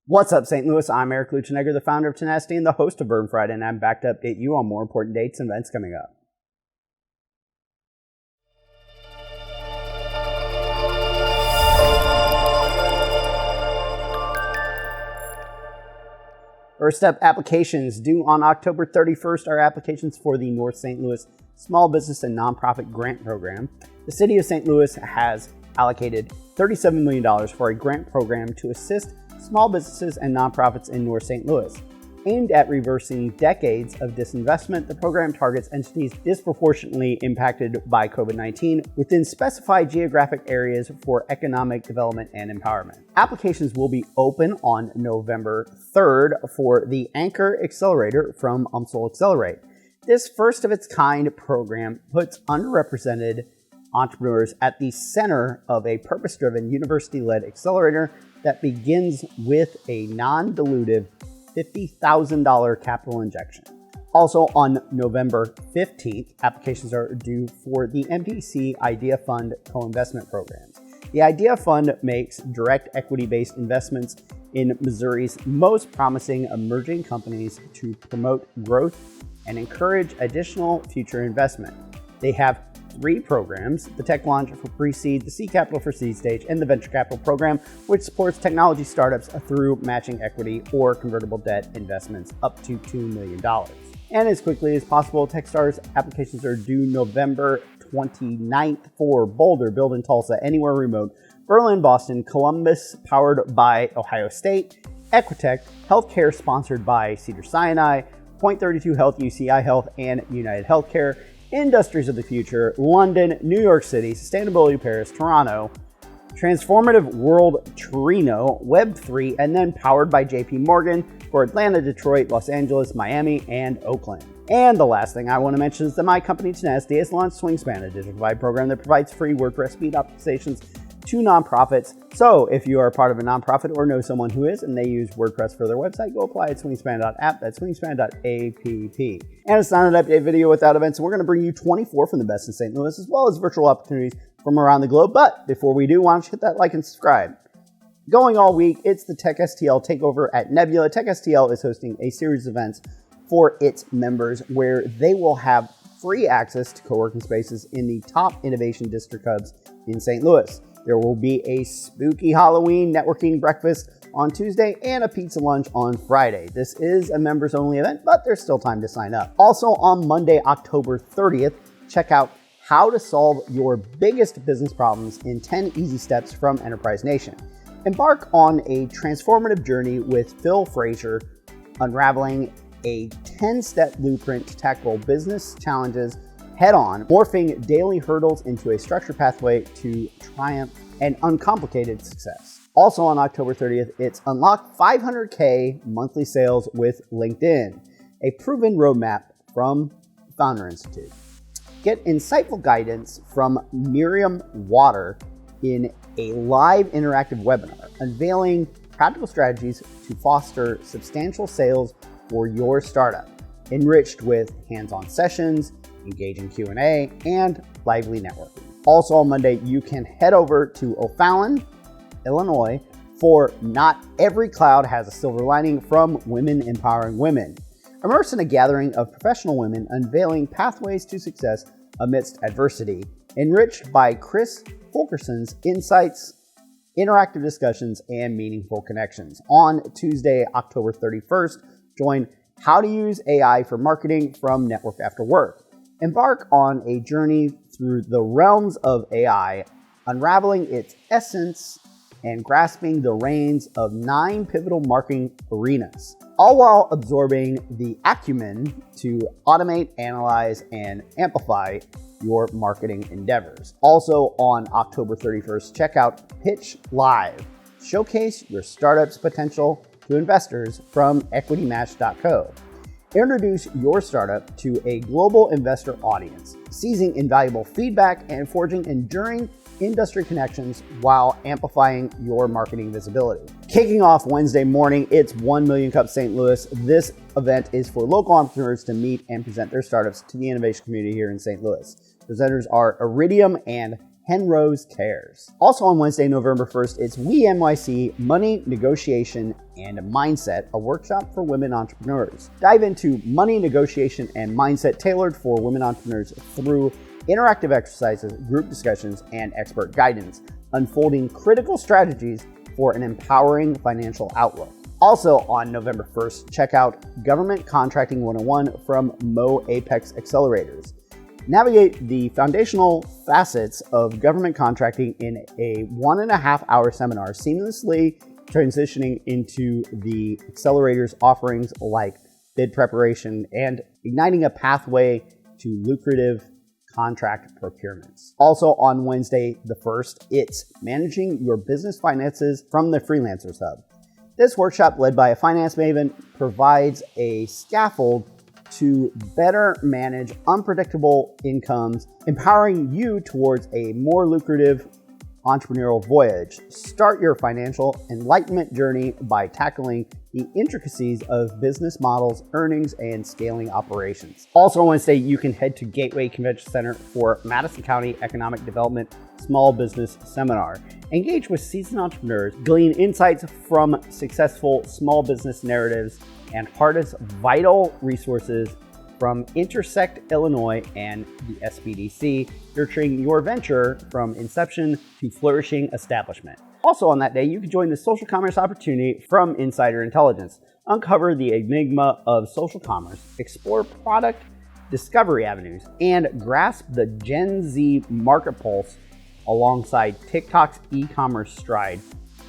What's up, St. Louis? I'm Eric Luchenegger, the founder of Tenacity and the host of Bourbon Friday, and I'm back to update you on more important dates and events coming up. First up, applications due on October 31st are applications for the North St. Louis Small Business and Nonprofit Grant Program. The City of St. Louis has allocated $37 million for a grant program to assist small businesses and nonprofits in North St. Louis. Aimed at reversing decades of disinvestment, the program targets entities disproportionately impacted by COVID-19 within specified geographic areas for economic development and empowerment. Applications will be open on November 3rd for the Anchor Accelerator from UMSL Accelerate. This first-of-its-kind program puts underrepresented entrepreneurs at the center of a purpose-driven, university-led accelerator that begins with a non-dilutive $50,000 capital injection. Also on November 15th, applications are due for the MDC Idea Fund co-investment programs. The Idea Fund makes direct equity-based investments in Missouri's most promising emerging companies to promote growth and encourage additional future investment. They have 3 programs: the Tech Launch for Pre-Seed, the Seed Capital for Seed Stage, and the Venture Capital Program, which supports technology startups through matching equity or convertible debt investments up to $2 million. And as quickly as possible, Techstars applications are due November 29th for Boulder, Build in Tulsa, Anywhere Remote, Berlin, Boston, Columbus, powered by Ohio State, Equitech, Healthcare sponsored by Cedars-Sinai, Point32 Health, UCI Health, and United Healthcare, Industries of the Future, London, New York City, Sustainability Paris, Toronto, Transformative World Torino, Web3, and then powered by JP Morgan for Atlanta, Detroit, Los Angeles, Miami, and Oakland. And the last thing I want to mention is that my company Tenacity has launched Swingspan, a digital vibe program that provides free WordPress speed optimizations to nonprofits. So if you are a part of a nonprofit or know someone who is and they use WordPress for their website, go apply at swingspan.app. That's swingspan.app. And it's not an update video without events. So we're going to bring you 24 from the best in St. Louis, as well as virtual opportunities from around the globe. But before we do, why don't you hit that like and subscribe? Going all week, it's the TechSTL Takeover at Nebula. TechSTL is hosting a series of events for its members where they will have free access to co-working spaces in the top innovation district hubs in St. Louis. There will be a spooky Halloween networking breakfast on Tuesday and a pizza lunch on Friday. This is a members-only event, but there's still time to sign up. Also on Monday, October 30th, check out how to solve your biggest business problems in 10 easy steps from Enterprise Nation. Embark on a transformative journey with Phil Frazier, unraveling a 10-step blueprint to tackle business challenges head-on, morphing daily hurdles into a structured pathway to triumph and uncomplicated success. Also on October 30th, it's Unlock 500K monthly sales with LinkedIn, a proven roadmap from Founder Institute. Get insightful guidance from Miriam Water in a live interactive webinar, unveiling practical strategies to foster substantial sales for your startup, enriched with hands-on sessions, engaging Q&A, and lively networking. Also on Monday, you can head over to O'Fallon, Illinois, for Not Every Cloud Has a Silver Lining from Women Empowering Women. Immerse in a gathering of professional women unveiling pathways to success amidst adversity, enriched by Chris Fulkerson's insights, interactive discussions, and meaningful connections. On Tuesday, October 31st, join How to Use AI for Marketing from Network After Work. Embark on a journey through the realms of AI, unraveling its essence and grasping the reins of 9 pivotal marketing arenas, all while absorbing the acumen to automate, analyze, and amplify your marketing endeavors. Also on October 31st, check out Pitch Live. Showcase your startup's potential to investors from equitymatch.co. Introduce your startup to a global investor audience, seizing invaluable feedback and forging enduring industry connections while amplifying your marketing visibility. Kicking off Wednesday morning, it's 1 Million Cup St. Louis. This event is for local entrepreneurs to meet and present their startups to the innovation community here in St. Louis. Presenters are Iridium and HenRose Cares. Also on Wednesday, November 1st, it's We NYC Money, Negotiation, and Mindset, a workshop for women entrepreneurs. Dive into money negotiation and mindset tailored for women entrepreneurs through interactive exercises, group discussions, and expert guidance, unfolding critical strategies for an empowering financial outlook. Also on November 1st, check out Government Contracting 101 from Mo Apex Accelerators. Navigate the foundational facets of government contracting in a 1.5-hour seminar, seamlessly transitioning into the Accelerator's offerings like bid preparation and igniting a pathway to lucrative contract procurements. Also on Wednesday the 1st, it's Managing Your Business Finances from the Freelancers Hub. This workshop, led by a finance maven, provides a scaffold to better manage unpredictable incomes, empowering you towards a more lucrative entrepreneurial voyage. Start your financial enlightenment journey by tackling the intricacies of business models, earnings, and scaling operations. Also on Wednesday, you can head to Gateway Convention Center for Madison County Economic Development Small Business Seminar. Engage with seasoned entrepreneurs, glean insights from successful small business narratives, and harness vital resources from Intersect Illinois and the SBDC, nurturing your venture from inception to flourishing establishment. Also on that day, you can join the social commerce opportunity from Insider Intelligence, uncover the enigma of social commerce, explore product discovery avenues, and grasp the Gen Z market pulse alongside TikTok's e-commerce stride,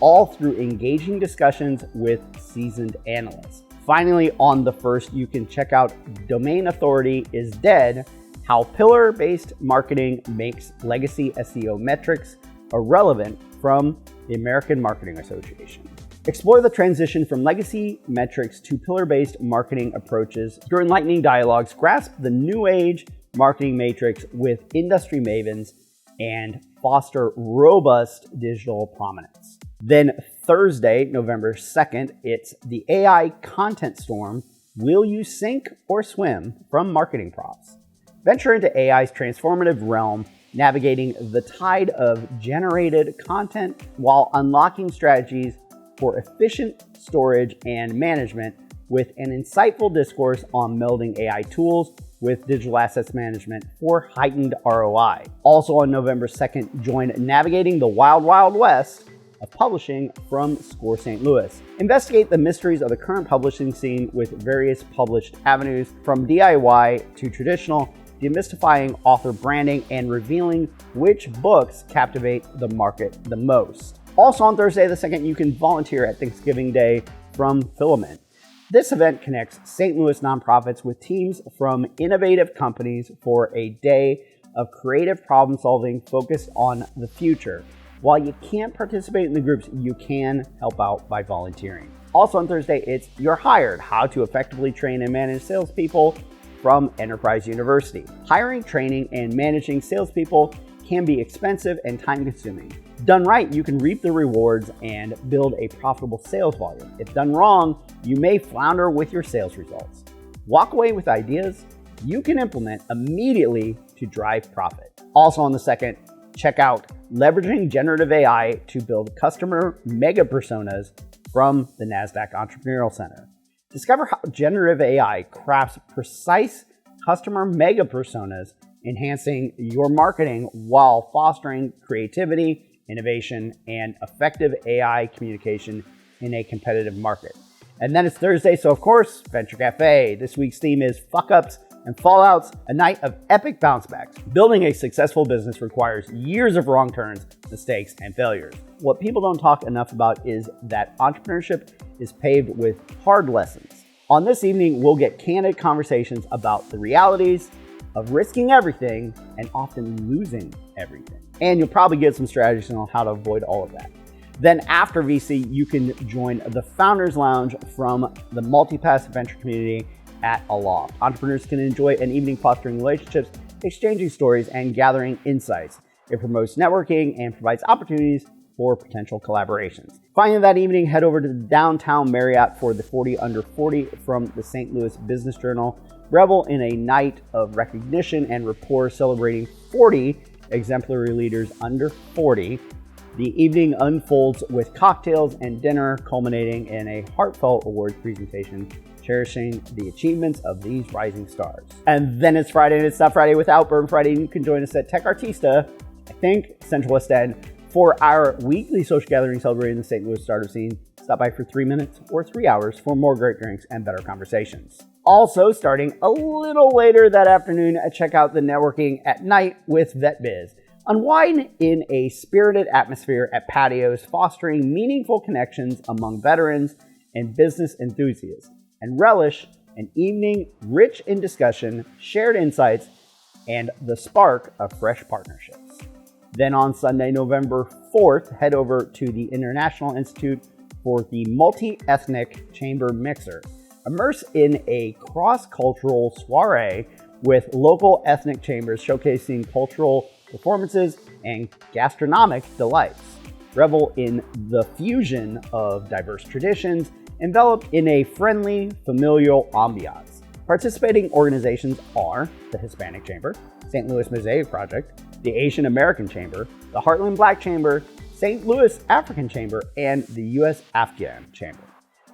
all through engaging discussions with seasoned analysts. Finally, on the 1st, you can check out Domain Authority is Dead, How Pillar-Based Marketing Makes Legacy SEO Metrics Irrelevant from the American Marketing Association. Explore the transition from legacy metrics to pillar-based marketing approaches through enlightening dialogues, grasp the new age marketing matrix with industry mavens, and foster robust digital prominence. Then Thursday, November 2nd, it's the AI Content Storm, Will You Sink or Swim from Marketing Props. Venture into AI's transformative realm, navigating the tide of generated content while unlocking strategies for efficient storage and management with an insightful discourse on melding AI tools with digital assets management for heightened ROI. Also on November 2nd, join Navigating the Wild Wild West of Publishing from Score St. Louis. Investigate the mysteries of the current publishing scene with various published avenues from DIY to traditional, demystifying author branding and revealing which books captivate the market the most. Also on Thursday the 2nd, you can volunteer at Thanksgiving Day from Filament. This event connects St. Louis nonprofits with teams from innovative companies for a day of creative problem solving focused on the future. While you can't participate in the groups, you can help out by volunteering. Also on Thursday, it's You're Hired, How to Effectively Train and Manage Salespeople from Enterprise University. Hiring, training, and managing salespeople can be expensive and time-consuming. Done right, you can reap the rewards and build a profitable sales volume. If done wrong, you may flounder with your sales results. Walk away with ideas you can implement immediately to drive profit. Also on the 2nd, check out Leveraging Generative AI to Build Customer Mega Personas from the NASDAQ Entrepreneurial Center. Discover how generative AI crafts precise customer mega personas, enhancing your marketing while fostering creativity, innovation, and effective AI communication in a competitive market. And then it's Thursday, so of course, Venture Cafe. This week's theme is Fuck Ups and Fallouts, a night of epic bounce backs. Building a successful business requires years of wrong turns, mistakes, and failures. What people don't talk enough about is that entrepreneurship is paved with hard lessons. On this evening, we'll get candid conversations about the realities of risking everything and often losing everything. And you'll probably get some strategies on how to avoid all of that. Then after VC, you can join the Founders Lounge from the Multipass Venture community at Aloft. Entrepreneurs can enjoy an evening fostering relationships, exchanging stories, and gathering insights. It promotes networking and provides opportunities for potential collaborations. Finally, that evening, head over to the downtown Marriott for the 40 Under 40 from the St. Louis Business Journal. Revel in a night of recognition and rapport celebrating 40 exemplary leaders under 40. The evening unfolds with cocktails and dinner, culminating in a heartfelt awards presentation cherishing the achievements of these rising stars. And then it's Friday, and it's not Friday without Bourbon Friday. You can join us at Tech Artista, I think, Central West End, for our weekly social gathering celebrating the St. Louis startup scene. Stop by for 3 minutes or 3 hours for more great drinks and better conversations. Also, starting a little later that afternoon, check out the Networking at Night with VetBiz. Unwind in a spirited atmosphere at patios, fostering meaningful connections among veterans and business enthusiasts, and relish an evening rich in discussion, shared insights, and the spark of fresh partnerships. Then on Sunday, November 4th, head over to the International Institute for the Multi-Ethnic Chamber Mixer. Immerse in a cross-cultural soiree with local ethnic chambers showcasing cultural performances and gastronomic delights. Revel in the fusion of diverse traditions, enveloped in a friendly, familial ambiance. Participating organizations are the Hispanic Chamber, St. Louis Mosaic Project, the Asian American Chamber, the Heartland Black Chamber, St. Louis African Chamber, and the U.S. Afghan Chamber.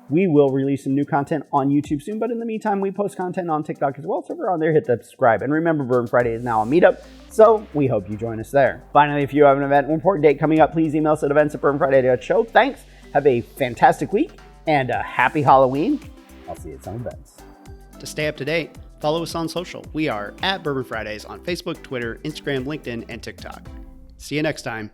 We will release some new content on YouTube soon, but in the meantime, we post content on TikTok as well, so if you're on there, hit the subscribe. And remember, Bourbon Friday is now a meetup, so we hope you join us there. Finally, if you have an event, an important date coming up, please email us at events@bourbonfriday.show. Thanks, have a fantastic week, and a happy Halloween. I'll see you at some events. To stay up to date, follow us on social. We are at Bourbon Fridays on Facebook, Twitter, Instagram, LinkedIn, and TikTok. See you next time.